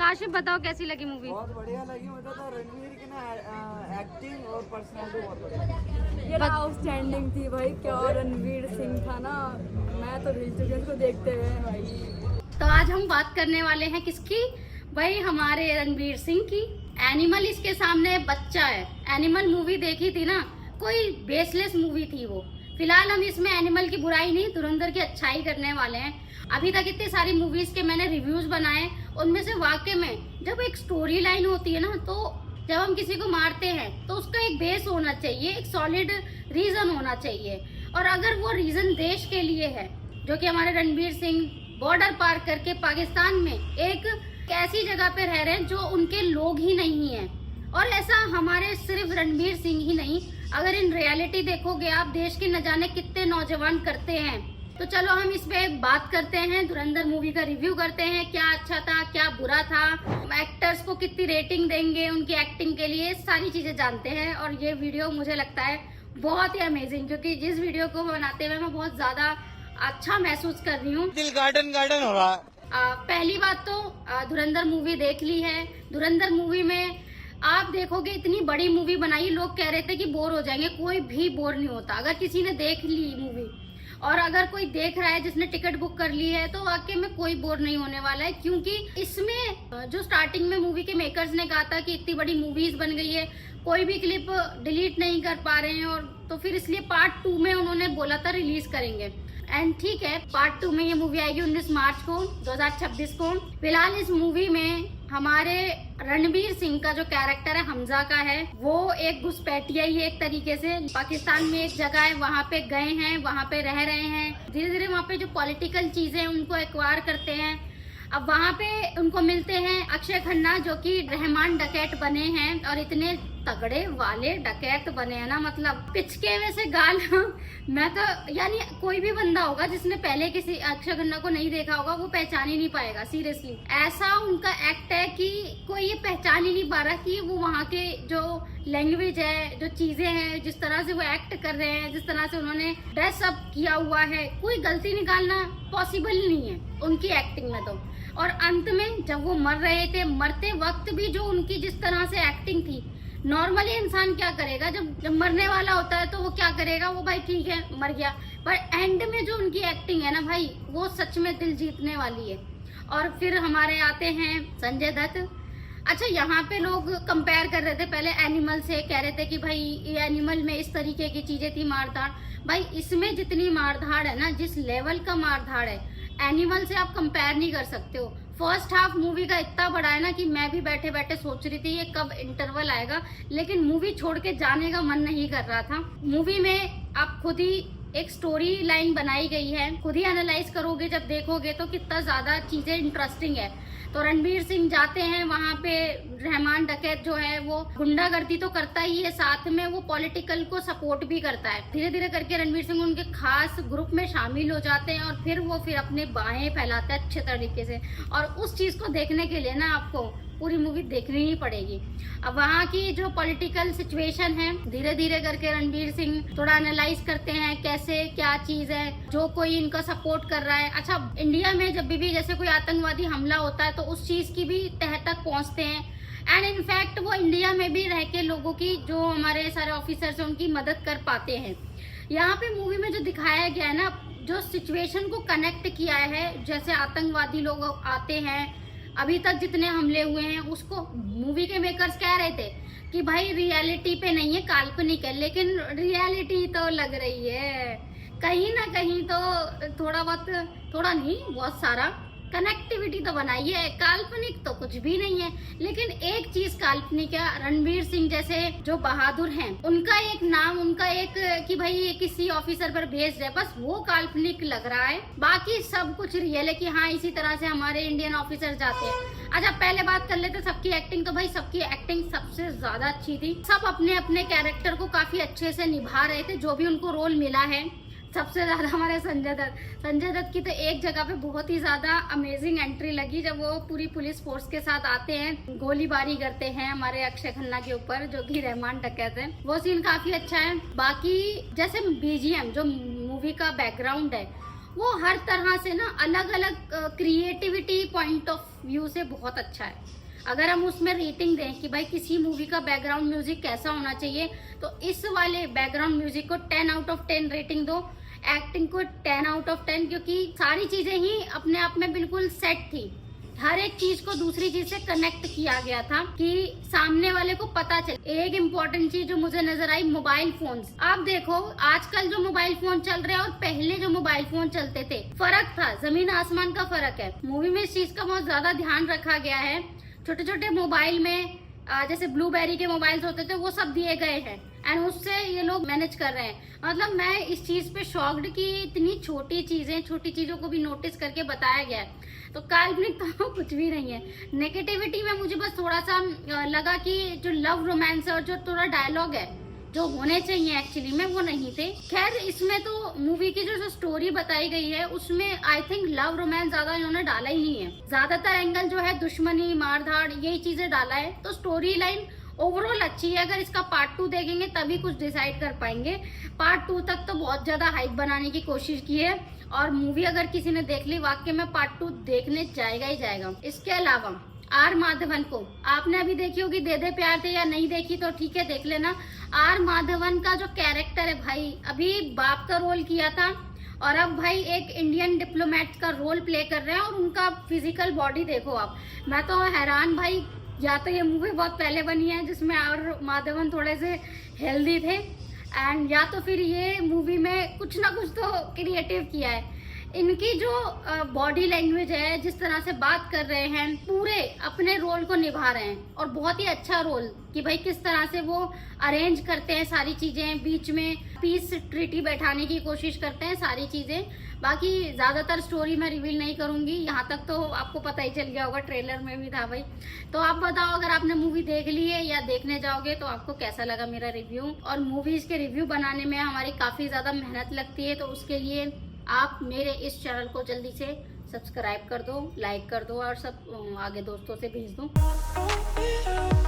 काशिफ बताओ कैसी लगी मूवी? बहुत बढ़िया लगी मुझे तो। रणवीर की ना एक्टिंग और पर्सनालिटी बहुत बढ़िया। ये आउटस्टैंडिंग थी भाई, क्या रणवीर सिंह था ना, मैं तो हिल चुकी उसको देखते हुए भाई। तो आज हम बात करने वाले हैं किसकी? भाई हमारे रणवीर सिंह की। एनिमल इसके सामने बच्चा है। एनिमल मूवी देखी थी ना, कोई बेसलेस मूवी थी वो। फिलहाल हम इसमें एनिमल की बुराई नहीं, धुरंधर की अच्छाई करने वाले हैं। अभी तक इतनी सारी मूवीज के मैंने रिव्यूज बनाए, उनमें से वाकई में जब एक स्टोरी लाइन होती है ना, तो जब हम किसी को मारते हैं तो उसका एक बेस होना चाहिए, एक सॉलिड रीजन होना चाहिए। और अगर वो रीजन देश के लिए है, जो कि हमारे रणवीर सिंह बॉर्डर पार करके पाकिस्तान में एक ऐसी जगह पे रह रहे हैं जो उनके लोग ही नहीं है। और ऐसा हमारे सिर्फ रणवीर सिंह ही नहीं, अगर इन रियलिटी देखोगे आप, देश के न जाने कितने नौजवान करते हैं। तो चलो हम इस पे बात करते हैं, धुरंधर मूवी का रिव्यू करते हैं, क्या अच्छा था क्या बुरा था, एक्टर्स को कितनी रेटिंग देंगे उनकी एक्टिंग के लिए, सारी चीजें जानते हैं। और ये वीडियो मुझे लगता है बहुत ही अमेजिंग, क्योंकि जिस वीडियो को बनाते हुए मैं बहुत ज्यादा अच्छा महसूस कर रही हूँ। दिल गार्डन गार्डन हो रहा है। पहली बात तो धुरंधर मूवी देख ली है। धुरंधर मूवी में आप देखोगे इतनी बड़ी मूवी बनाई, लोग कह रहे थे कि बोर हो जाएंगे, कोई भी बोर नहीं होता अगर किसी ने देख ली मूवी। और अगर कोई देख रहा है जिसने टिकट बुक कर ली है, तो वाकई में कोई बोर नहीं होने वाला है। क्योंकि इसमें जो स्टार्टिंग में मूवी के मेकर्स ने कहा था कि इतनी बड़ी मूवीज बन गई है, कोई भी क्लिप डिलीट नहीं कर पा रहे हैं, और तो फिर इसलिए पार्ट 2 में उन्होंने बोला था रिलीज करेंगे। एंड ठीक है, पार्ट 2 में ये मूवी आएगी 19 मार्च को 2026 को। फिलहाल इस मूवी में हमारे रणवीर सिंह का जो कैरेक्टर है हमजा का है, वो एक घुसपैठिया ही एक तरीके से। पाकिस्तान में एक जगह है, वहाँ पे गए हैं, वहाँ पे रह रहे हैं, धीरे धीरे वहाँ पे जो पॉलिटिकल चीजें उनको एक्वायर करते हैं। अब वहाँ पे उनको मिलते हैं अक्षय खन्ना, जो कि रहमान डकैत बने हैं, और इतने तगड़े वाले डकैत बने हैं ना, मतलब पिचके में से गाल मैं तो, यानी कोई भी बंदा होगा जिसने पहले किसी अक्षय खन्ना को नहीं देखा होगा, वो पहचान ही नहीं पाएगा। सीरियसली ऐसा उनका एक्ट है कि कोई ये पहचान ही नहीं पा रहा कि वो वहाँ के जो लैंग्वेज है, जो चीजें हैं, जिस तरह से वो एक्ट कर रहे हैं, जिस तरह से उन्होंने ड्रेस अप किया हुआ है, कोई गलती निकालना पॉसिबल नहीं है उनकी एक्टिंग में तो। और अंत में जब वो मर रहे थे, मरते वक्त भी जो उनकी जिस तरह से एक्टिंग थी, नॉर्मली इंसान क्या करेगा, जब मरने वाला होता है तो वो क्या करेगा, वो भाई ठीक है मर गया, पर एंड में जो उनकी एक्टिंग है ना भाई, वो सच में दिल जीतने वाली है। और फिर हमारे आते हैं संजय दत्त। अच्छा, यहाँ पे लोग कंपेयर कर रहे थे पहले एनिमल से, कह रहे थे कि भाई ये एनिमल में इस तरीके की चीजें थी, मारधाड़। भाई इसमें जितनी मारधाड़ है ना, जिस लेवल का मारधाड़ है, एनिमल से आप कंपेयर नहीं कर सकते हो। फर्स्ट हाफ मूवी का इतना बड़ा है ना कि मैं भी बैठे बैठे सोच रही थी ये कब इंटरवल आएगा, लेकिन मूवी छोड़ के जाने का मन नहीं कर रहा था। मूवी में आप खुद ही एक स्टोरी लाइन बनाई गई है, खुद ही एनालाइज करोगे जब देखोगे तो कितना ज्यादा चीजें इंटरेस्टिंग है। तो रणवीर सिंह जाते हैं वहाँ पे, रहमान डकैत जो है वो गुंडागर्दी तो करता ही है, साथ में वो पॉलिटिकल को सपोर्ट भी करता है। धीरे धीरे करके रणवीर सिंह उनके खास ग्रुप में शामिल हो जाते हैं, और फिर वो अपने बाहें फैलाते हैं अच्छे तरीके से। और उस चीज को देखने के लिए ना आपको पूरी मूवी देखनी ही पड़ेगी। अब वहाँ की जो पॉलिटिकल सिचुएशन है, धीरे धीरे करके रणवीर सिंह थोड़ा एनालाइज करते हैं कैसे क्या चीज है, जो कोई इनका सपोर्ट कर रहा है। अच्छा, इंडिया में जब भी जैसे कोई आतंकवादी हमला होता है तो उस चीज की भी तह तक पहुंचते हैं। एंड इनफैक्ट वो इंडिया में भी रह के लोगों की, जो हमारे सारे ऑफिसर्स हैं, उनकी मदद कर पाते हैं। यहाँ पे मूवी में जो दिखाया गया है ना, जो सिचुएशन को कनेक्ट किया है, जैसे आतंकवादी लोग आते हैं, अभी तक जितने हमले हुए हैं, उसको मूवी के मेकर्स कह रहे थे कि भाई रियलिटी पे नहीं है, काल्पनिक है, लेकिन रियलिटी तो लग रही है कहीं ना कहीं। तो थोड़ा बहुत, थोड़ा नहीं बहुत सारा कनेक्टिविटी तो बनाई है। काल्पनिक तो कुछ भी नहीं है, लेकिन एक चीज काल्पनिक है, रणवीर सिंह जैसे जो बहादुर हैं, उनका एक नाम, उनका एक कि भाई किसी ऑफिसर पर भेज रहे, बस वो काल्पनिक लग रहा है। बाकी सब कुछ रियल है कि हाँ इसी तरह से हमारे इंडियन ऑफिसर जाते हैं। अच्छा, पहले बात कर लेते सबकी एक्टिंग। तो भाई सबकी एक्टिंग सबसे ज्यादा अच्छी थी, सब अपने अपने कैरेक्टर को काफी अच्छे से निभा रहे थे, जो भी उनको रोल मिला है। सबसे ज्यादा हमारे संजय दत्त की तो एक जगह पे बहुत ही ज्यादा अमेजिंग एंट्री लगी, जब वो पूरी पुलिस फोर्स के साथ आते हैं, गोलीबारी करते हैं हमारे अक्षय खन्ना के ऊपर, जो कि रहमान डकैत है। वो सीन काफी अच्छा है। बाकी जैसे बीजीएम, जो मूवी का बैकग्राउंड है, वो हर तरह से ना अलग अलग क्रिएटिविटी पॉइंट ऑफ व्यू से बहुत अच्छा है। अगर हम उसमें रेटिंग दें कि भाई किसी मूवी का बैकग्राउंड म्यूजिक कैसा होना चाहिए, तो इस वाले बैकग्राउंड म्यूजिक को 10 आउट ऑफ 10 रेटिंग दो, एक्टिंग को 10 आउट ऑफ 10, क्योंकि सारी चीजें ही अपने आप में बिल्कुल सेट थी। हर एक चीज को दूसरी चीज से कनेक्ट किया गया था कि सामने वाले को पता चले। एक इम्पोर्टेंट चीज जो मुझे नजर आई, मोबाइल फोन्स। आप देखो आजकल जो मोबाइल फोन चल रहे हैं और पहले जो मोबाइल फोन चलते थे, फर्क था, जमीन आसमान का फर्क है। मूवी में इस चीज का बहुत ज्यादा ध्यान रखा गया है। छोटे छोटे मोबाइल में जैसे ब्लूबेरी के मोबाइल्स होते थे वो सब दिए गए हैं एंड उससे ये लोग मैनेज कर रहे हैं। मतलब मैं इस चीज पे शॉक्ड कि इतनी छोटी चीजों को भी नोटिस करके बताया गया है। तो काल्पनिक तो कुछ भी नहीं है। नेगेटिविटी में मुझे बस थोड़ा सा लगा कि जो लव रोमांस और जो थोड़ा डायलॉग है जो होने चाहिए एक्चुअली में वो नहीं थे। खैर इसमें तो मूवी की जो स्टोरी बताई गई है उसमें आई थिंक लव रोमांस ज्यादा इन्होंने डाला ही नहीं है। ज्यादातर एंगल जो है दुश्मनी, मारधाड़, यही चीजें डाला है। तो स्टोरी लाइन ओवरऑल अच्छी है। अगर इसका पार्ट 2 देखेंगे तभी कुछ डिसाइड कर पाएंगे। पार्ट 2 तक तो बहुत ज्यादा हाइप बनाने की कोशिश की है और मूवी अगर किसी ने देख ली वाकई में पार्ट 2 देखने जाएगा ही जाएगा। इसके अलावा आर माधवन को आपने अभी देखी होगी दे दे प्यार दे, या नहीं देखी तो ठीक है देख लेना। आर माधवन का जो कैरेक्टर है भाई, अभी बाप का रोल किया था और अब भाई एक इंडियन डिप्लोमेट का रोल प्ले कर रहे हैं और उनका फिजिकल बॉडी देखो आप। मैं तो हैरान भाई, या तो ये मूवी बहुत पहले बनी है जिसमें आर माधवन थोड़े से हेल्दी थे एंड या तो फिर ये मूवी में कुछ ना कुछ तो क्रिएटिव किया है। इनकी जो बॉडी लैंग्वेज है, जिस तरह से बात कर रहे हैं, पूरे अपने रोल को निभा रहे हैं और बहुत ही अच्छा रोल कि भाई किस तरह से वो अरेंज करते हैं सारी चीजें, बीच में पीस ट्रीटी बैठाने की कोशिश करते हैं सारी चीजें। बाकी ज्यादातर स्टोरी मैं रिवील नहीं करूंगी, यहाँ तक तो आपको पता ही चल गया होगा, ट्रेलर में भी था भाई। तो आप बताओ अगर आपने मूवी देख ली है या देखने जाओगे तो आपको कैसा लगा मेरा रिव्यू। और मूवीज के रिव्यू बनाने में हमारी काफी ज्यादा मेहनत लगती है, तो उसके लिए आप मेरे इस चैनल को जल्दी से सब्सक्राइब कर दो, लाइक कर दो और सब आगे दोस्तों से भेज दो।